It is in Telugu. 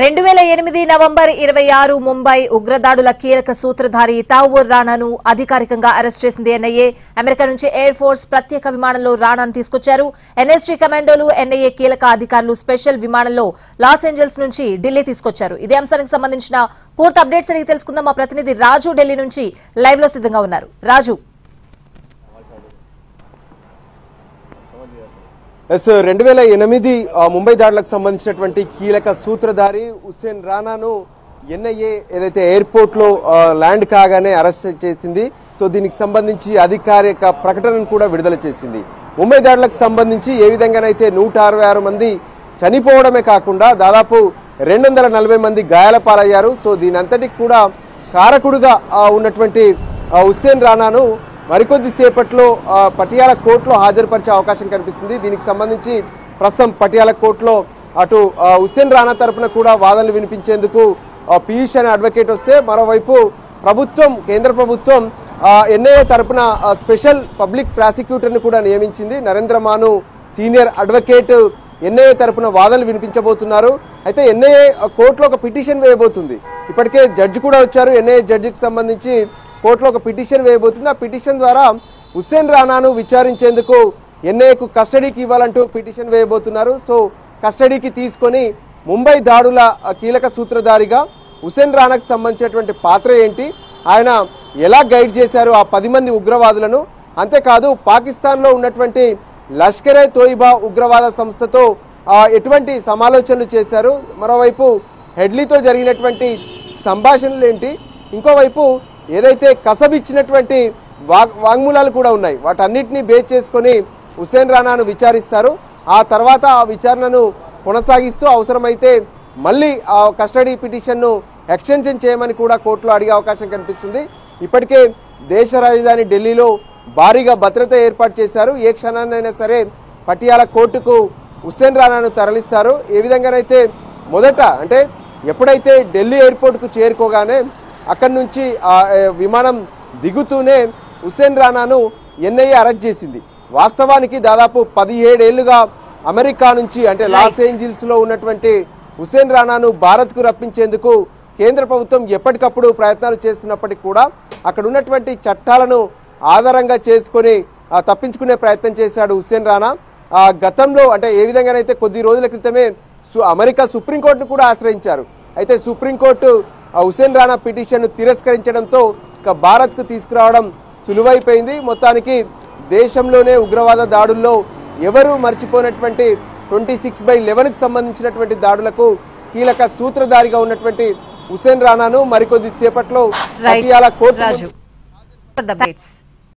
2008 నవంబర్ 26 ముంబై ఉగ్రదాడుల కీలక సూత్రధారి తౌవూర్ రానాను అధికారికంగా అరెస్ట్ చేసింది ఎన్ఐఏ. అమెరికా నుంచి ఎయిర్ ఫోర్స్ ప్రత్యేక విమానంలో రానాను తీసుకొచ్చారు. ఎన్ఎస్జీ కమాండోలు, ఎన్ఐఏ కీలక అధికారులు స్పెషల్ విమానంలో లాస్ ఏంజల్స్ నుంచి ఢిల్లీ తీసుకొచ్చారు. ఇదే అంశానికి సంబంధించిన పూర్తి అప్డేట్స్ అడిగి తెలుసుకుందాం. మా ప్రతినిధి రాజు ఢిల్లీ నుంచి లైవ్ లో సిద్ధంగా ఉన్నారు. రాజు, 2008 ముంబై దాడులకు సంబంధించినటువంటి కీలక సూత్రధారి హుస్సేన్ రానాను ఎన్ఐఏ ఏదైతే ఎయిర్పోర్ట్ లో ల్యాండ్ కాగానే అరెస్ట్ చేసింది. సో దీనికి సంబంధించి అధికారిక ప్రకటనను కూడా విడుదల చేసింది. ముంబై దాడులకు సంబంధించి ఏ విధంగానైతే 166 మంది చనిపోవడమే కాకుండా దాదాపు 240 మంది గాయాల పాలయ్యారు. సో దీని అంతటికి కూడా కారకుడుగా ఉన్నటువంటి హుస్సేన్ రానాను మరికొద్ది సేపట్లో పటియాలా కోర్టులో హాజరుపరిచే అవకాశం కనిపిస్తుంది. దీనికి సంబంధించి ప్రస్తుతం పటియాలా కోర్టులో అటు హుస్సేన్ రానా తరఫున కూడా వాదనలు వినిపించేందుకు పీయూష్ అనే అడ్వకేట్ వస్తే, మరోవైపు ప్రభుత్వం, కేంద్ర ప్రభుత్వం ఎన్ఐఏ తరఫున స్పెషల్ పబ్లిక్ ప్రాసిక్యూటర్ని కూడా నియమించింది. నరేంద్ర మాను సీనియర్ అడ్వకేట్ ఎన్ఐఏ తరఫున వాదనలు వినిపించబోతున్నారు. అయితే ఎన్ఐఏ కోర్టులో ఒక పిటిషన్ వేయబోతుంది. ఇప్పటికే జడ్జి కూడా వచ్చారు. ఎన్ఐఏ జడ్జికి సంబంధించి కోర్టులో ఒక పిటిషన్ వేయబోతుంది. ఆ పిటిషన్ ద్వారా హుస్సేన్ రానాను విచారించేందుకు ఎన్ఐఏకు కస్టడీకి ఇవ్వాలంటూ పిటిషన్ వేయబోతున్నారు. సో కస్టడీకి తీసుకొని ముంబై దాడుల కీలక సూత్రధారిగా హుస్సేన్ రానాకు సంబంధించినటువంటి పాత్ర ఏంటి, ఆయన ఎలా గైడ్ చేశారు ఆ 10 మంది ఉగ్రవాదులను, అంతేకాదు పాకిస్తాన్లో ఉన్నటువంటి లష్కరే తోయిబా ఉగ్రవాద సంస్థతో ఎటువంటి సమాలోచనలు చేశారు, మరోవైపు హెడ్లీతో జరిగినటువంటి సంభాషణలు ఏంటి, ఇంకోవైపు ఏదైతే కసబ్ ఇచ్చినటువంటి వాంగ్మూలాలు కూడా ఉన్నాయి, వాటన్నిటిని బేస్ చేసుకొని హుస్సేన్ రానాను విచారిస్తారు. ఆ తర్వాత ఆ విచారణను కొనసాగిస్తూ అవసరమైతే మళ్ళీ ఆ కస్టడీ పిటిషన్ను ఎక్స్టెన్షన్ చేయమని కూడా కోర్టులో అడిగే అవకాశం కనిపిస్తుంది. ఇప్పటికే దేశ రాజధాని ఢిల్లీలో భారీగా భద్రత ఏర్పాటు చేశారు. ఏ క్షణాన్నైనా సరే పటియాలా కోర్టుకు హుస్సేన్ రానాను తరలిస్తారు. ఏ విధంగానైతే మొదట అంటే ఎప్పుడైతే ఢిల్లీ ఎయిర్పోర్ట్కు చేరుకోగానే అక్కడి నుంచి విమానం దిగుతూనే హుస్సేన్ రానాను ఎన్ఐఏ అరెస్ట్ చేసింది. వాస్తవానికి దాదాపు 17 ఏళ్లుగా అమెరికా నుంచి అంటే లాస్ ఏంజిల్స్ లో ఉన్నటువంటి హుస్సేన్ రానాను భారత్కు రప్పించేందుకు కేంద్ర ప్రభుత్వం ఎప్పటికప్పుడు ప్రయత్నాలు చేస్తున్నప్పటికీ కూడా అక్కడ ఉన్నటువంటి చట్టాలను ఆధారంగా చేసుకొని తప్పించుకునే ప్రయత్నం చేశాడు హుస్సేన్ రానా. గతంలో అంటే ఏ విధంగానైతే కొద్ది రోజుల క్రితమే అమెరికా సుప్రీంకోర్టును కూడా ఆశ్రయించారు. అయితే సుప్రీంకోర్టు హుస్సేన్ రానా పిటిషన్ తిరస్కరించడంతో ఇక భారత్కు తీసుకురావడం సులువైపోయింది. మొత్తానికి దేశంలోనే ఉగ్రవాద దాడుల్లో ఎవరు మర్చిపోయినటువంటి 26/11కి సంబంధించినటువంటి దాడులకు కీలక సూత్రధారిగా ఉన్నటువంటి హుస్సేన్ రానాను మరికొద్ది సేపట్లో పటియాలా కోర్టు